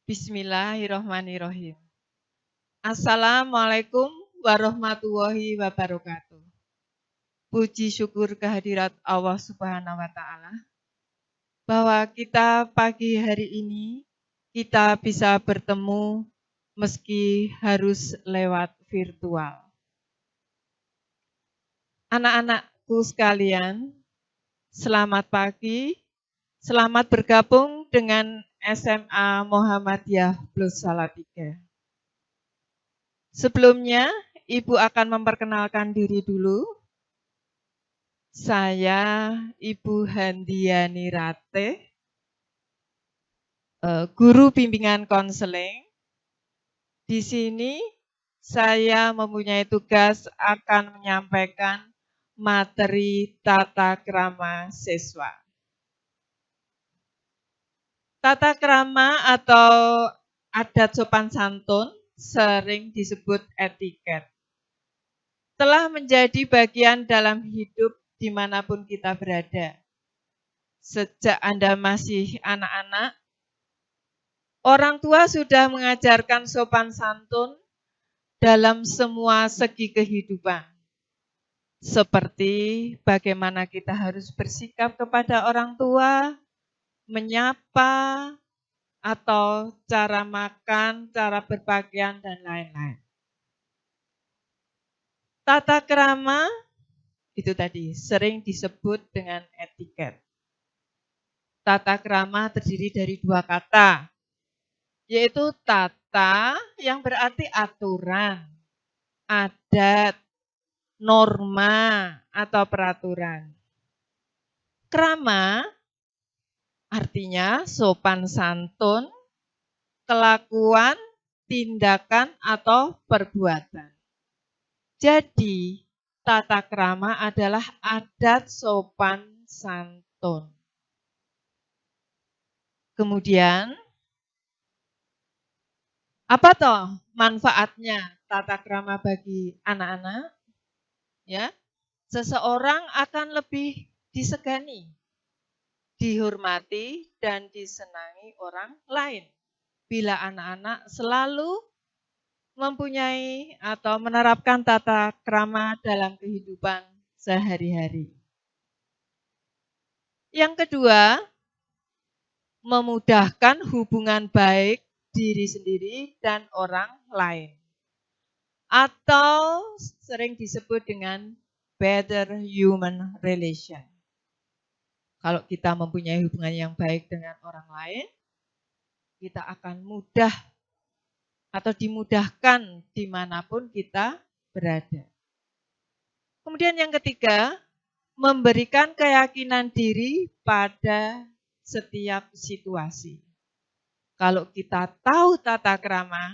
Bismillahirrahmanirrahim. Assalamualaikum warahmatullahi wabarakatuh. Puji syukur kehadirat Allah Subhanahu wa Ta'ala, bahwa kita pagi hari ini kita bisa bertemu meski harus lewat virtual. Anak-anakku sekalian, selamat pagi, selamat bergabung dengan SMA Muhammadiyah Plus Salatiga. Sebelumnya, Ibu akan memperkenalkan diri dulu. Saya Ibu Handiani Rate, guru bimbingan konseling. Di sini saya mempunyai tugas akan menyampaikan materi tata krama siswa. Tata krama atau adat sopan santun sering disebut etiket. Telah menjadi bagian dalam hidup dimanapun kita berada. Sejak Anda masih anak-anak, orang tua sudah mengajarkan sopan santun dalam semua segi kehidupan. Seperti bagaimana kita harus bersikap kepada orang tua, menyapa, atau cara makan, cara berpakaian, dan lain-lain. Tata krama itu tadi sering disebut dengan etiket. Tata krama terdiri dari dua kata, yaitu tata yang berarti aturan, adat, norma, atau peraturan. Krama artinya sopan santun, kelakuan, tindakan, atau perbuatan. Jadi, tata krama adalah adat sopan santun. Kemudian, apa toh manfaatnya tata krama bagi anak-anak? Ya, seseorang akan lebih disegani, dihormati, dan disenangi orang lain bila anak-anak selalu mempunyai atau menerapkan tata krama dalam kehidupan sehari-hari. Yang kedua, memudahkan hubungan baik diri sendiri dan orang lain. Atau sering disebut dengan better human relation. Kalau kita mempunyai hubungan yang baik dengan orang lain, kita akan mudah atau dimudahkan dimanapun kita berada. Kemudian yang ketiga, memberikan keyakinan diri pada setiap situasi. Kalau kita tahu tata krama,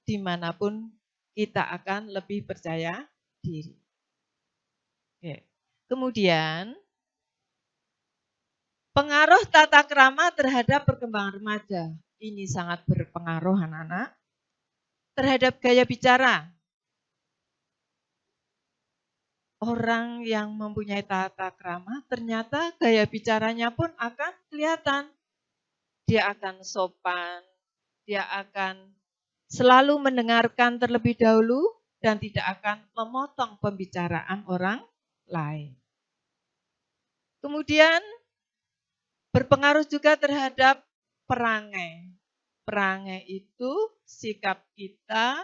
dimanapun kita akan lebih percaya diri. Oke. Kemudian, pengaruh tata krama terhadap perkembangan remaja. Ini sangat berpengaruh anak-anak. Terhadap gaya bicara. Orang yang mempunyai tata krama, ternyata gaya bicaranya pun akan kelihatan. Dia akan sopan, dia akan selalu mendengarkan terlebih dahulu dan tidak akan memotong pembicaraan orang lain. Kemudian berpengaruh juga terhadap perangai. Perangai itu sikap kita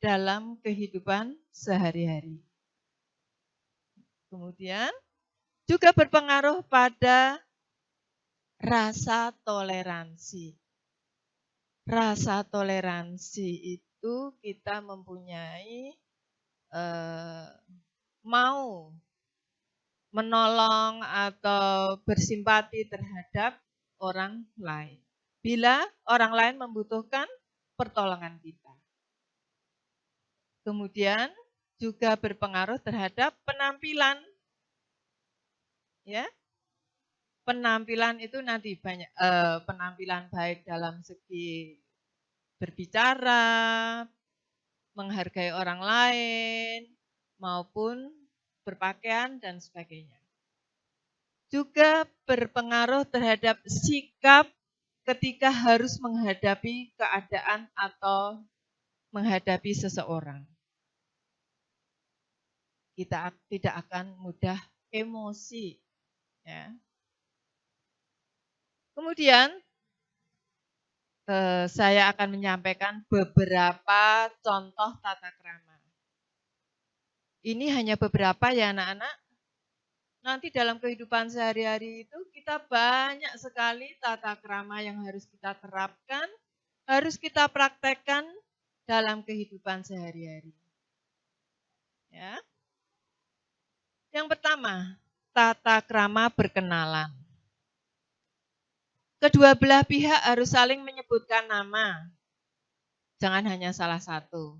dalam kehidupan sehari-hari. Kemudian juga berpengaruh pada rasa toleransi. Rasa toleransi itu kita mempunyai mau menolong atau bersimpati terhadap orang lain. Bila orang lain membutuhkan pertolongan kita. Kemudian juga berpengaruh terhadap penampilan. Ya. Penampilan itu nanti banyak penampilan baik dalam segi berbicara, menghargai orang lain, maupun berpakaian dan sebagainya. Juga berpengaruh terhadap sikap ketika harus menghadapi keadaan atau menghadapi seseorang. Kita tidak akan mudah emosi. Ya. Kemudian saya akan menyampaikan beberapa contoh tata krama. Ini hanya beberapa ya anak-anak. Nanti dalam kehidupan sehari-hari itu kita banyak sekali tata krama yang harus kita terapkan, harus kita praktekkan dalam kehidupan sehari-hari. Ya. Yang pertama, tata krama berkenalan. Kedua belah pihak harus saling menyebutkan nama. Jangan hanya salah satu.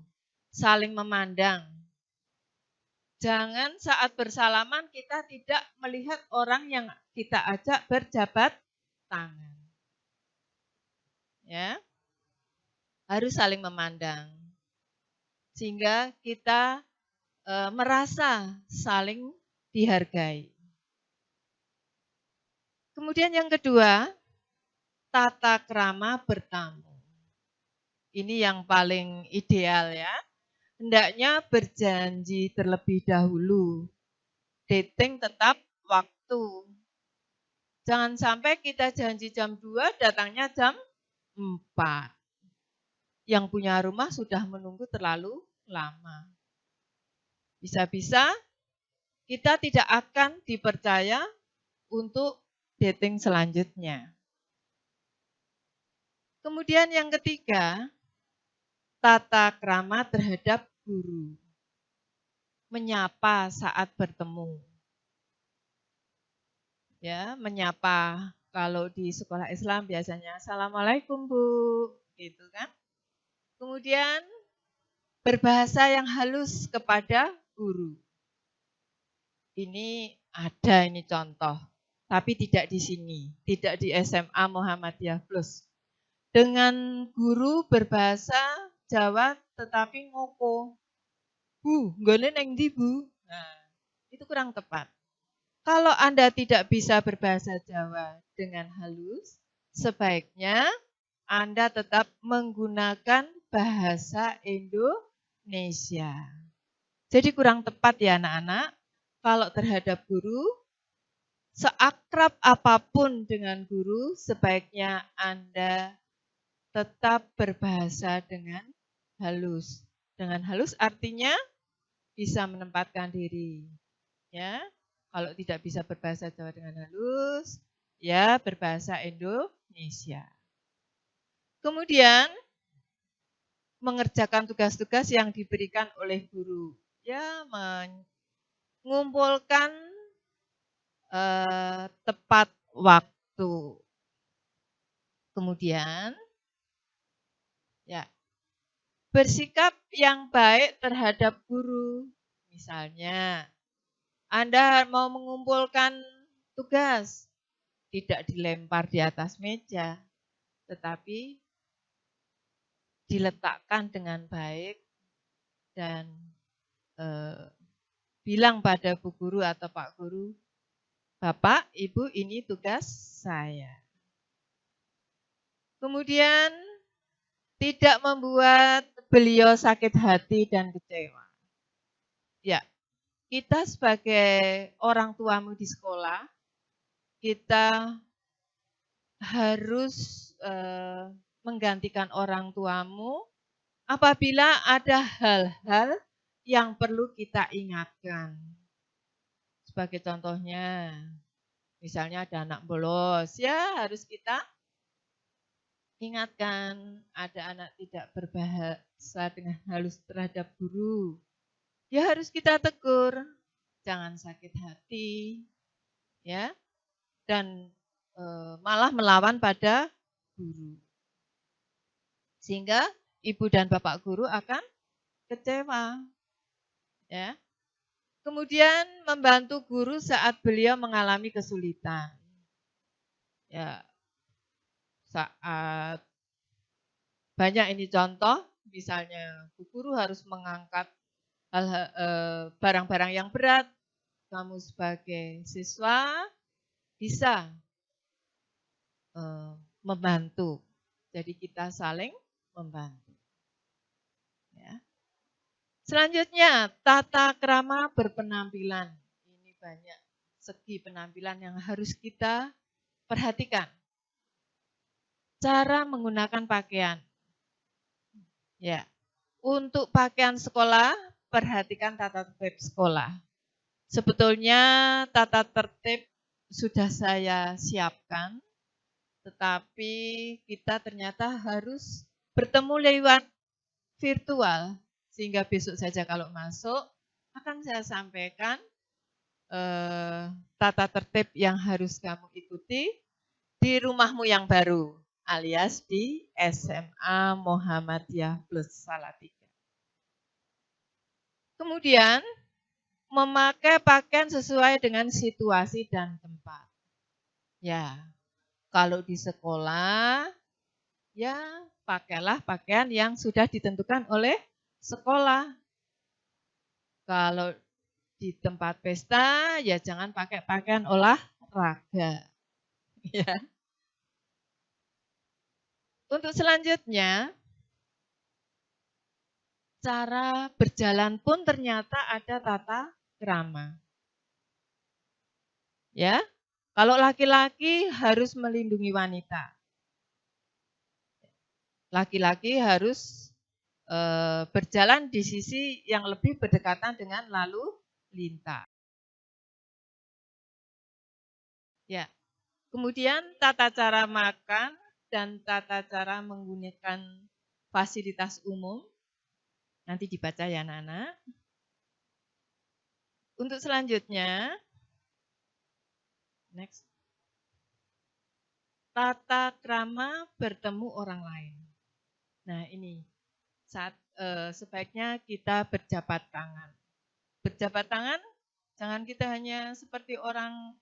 Saling memandang. Jangan saat bersalaman kita tidak melihat orang yang kita ajak berjabat tangan. Ya. Harus saling memandang. Sehingga kita merasa saling dihargai. Kemudian yang kedua, tata krama bertamu. Ini yang paling ideal ya. Hendaknya berjanji terlebih dahulu. Dating tetap waktu. Jangan sampai kita janji jam 2, datangnya jam 4. Yang punya rumah sudah menunggu terlalu lama. Bisa-bisa kita tidak akan dipercaya untuk dating selanjutnya. Kemudian yang ketiga, tata krama terhadap guru. Menyapa saat bertemu. Ya, menyapa. Kalau di sekolah Islam biasanya Assalamualaikum Bu, gitu kan. Kemudian berbahasa yang halus kepada guru. Ini ada ini contoh, tapi tidak di sini, tidak di SMA Muhammadiyah Plus. Dengan guru berbahasa Jawa tetapi ngoko. Bu, nggone neng ndi Bu? Nah, itu kurang tepat. Kalau Anda tidak bisa berbahasa Jawa dengan halus, sebaiknya Anda tetap menggunakan bahasa Indonesia. Jadi kurang tepat ya anak-anak. Kalau terhadap guru, seakrab apapun dengan guru, sebaiknya Anda tetap berbahasa dengan halus. Dengan halus artinya bisa menempatkan diri. Ya, kalau tidak bisa berbahasa Jawa dengan halus, ya berbahasa Indonesia. Kemudian mengerjakan tugas-tugas yang diberikan oleh guru. Ya, mengumpulkan tepat waktu. Kemudian ya bersikap yang baik terhadap guru. Misalnya, Anda mau mengumpulkan tugas, tidak dilempar di atas meja, tetapi diletakkan dengan baik dan bilang pada Bu Guru atau Pak Guru, Bapak, Ibu, ini tugas saya. Kemudian tidak membuat beliau sakit hati dan kecewa. Ya, kita sebagai orang tuamu di sekolah, kita harus menggantikan orang tuamu apabila ada hal-hal yang perlu kita ingatkan. Sebagai contohnya, misalnya ada anak bolos, ya harus kita ingatkan. Ada anak tidak berbahasa dengan halus terhadap guru, ya harus kita tegur. Jangan sakit hati, ya, dan malah melawan pada guru. Sehingga ibu dan bapak guru akan kecewa. Ya. Kemudian membantu guru saat beliau mengalami kesulitan. Ya. Saat banyak ini contoh, misalnya Bu Guru harus mengangkat barang-barang yang berat. Kamu sebagai siswa bisa membantu. Jadi kita saling membantu. Ya. Selanjutnya, tata krama berpenampilan. Ini banyak segi penampilan yang harus kita perhatikan. Cara menggunakan pakaian. Ya. Untuk pakaian sekolah, perhatikan tata tertib sekolah. Sebetulnya tata tertib sudah saya siapkan, tetapi kita ternyata harus bertemu lewat virtual. Sehingga besok saja kalau masuk, akan saya sampaikan tata tertib yang harus kamu ikuti di rumahmu yang baru, alias di SMA Muhammadiyah Plus Salatiga. Kemudian, memakai pakaian sesuai dengan situasi dan tempat. Ya, kalau di sekolah, ya pakailah pakaian yang sudah ditentukan oleh sekolah. Kalau di tempat pesta, ya jangan pakai pakaian olahraga. Ya. Untuk selanjutnya, cara berjalan pun ternyata ada tata krama. Ya, kalau laki-laki harus melindungi wanita. Laki-laki harus berjalan di sisi yang lebih berdekatan dengan lalu lintas. Ya. Kemudian tata cara makan dan tata cara menggunakan fasilitas umum. Nanti dibaca ya anak-anak. Untuk selanjutnya, next. Tata krama bertemu orang lain. Nah ini, sebaiknya kita berjabat tangan. Berjabat tangan, jangan kita hanya seperti orang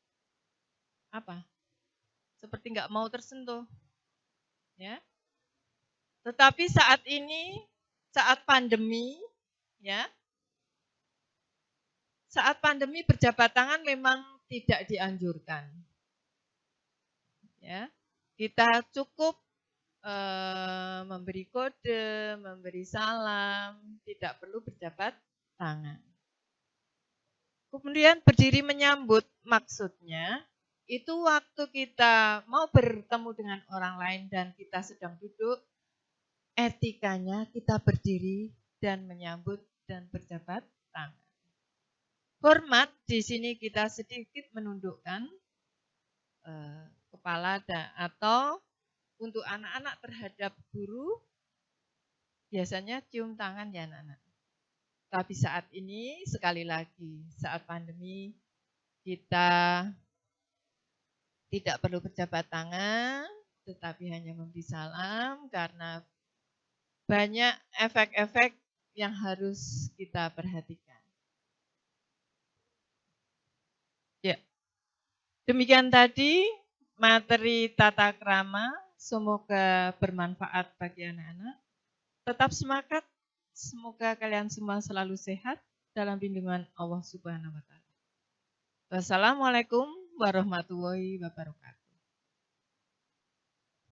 seperti nggak mau tersentuh. Ya. Tetapi saat ini, saat pandemi, ya, saat pandemi berjabat tangan memang tidak dianjurkan. Ya, kita cukup memberi kode, memberi salam, tidak perlu berjabat tangan. Kemudian berdiri menyambut, maksudnya itu waktu kita mau bertemu dengan orang lain dan kita sedang duduk, etikanya kita berdiri dan menyambut dan berjabat tangan. Hormat di sini kita sedikit menundukkan kepala atau untuk anak-anak terhadap guru biasanya cium tangan ya anak-anak. Tapi saat ini sekali lagi saat pandemi kita tidak perlu berjabat tangan tetapi hanya memberi salam karena banyak efek-efek yang harus kita perhatikan. Ya. Demikian tadi materi tata krama, semoga bermanfaat bagi anak-anak. Tetap semangat, semoga kalian semua selalu sehat dalam lindungan Allah Subhanahu wa taala. Wassalamualaikum warahmatullahi wabarakatuh.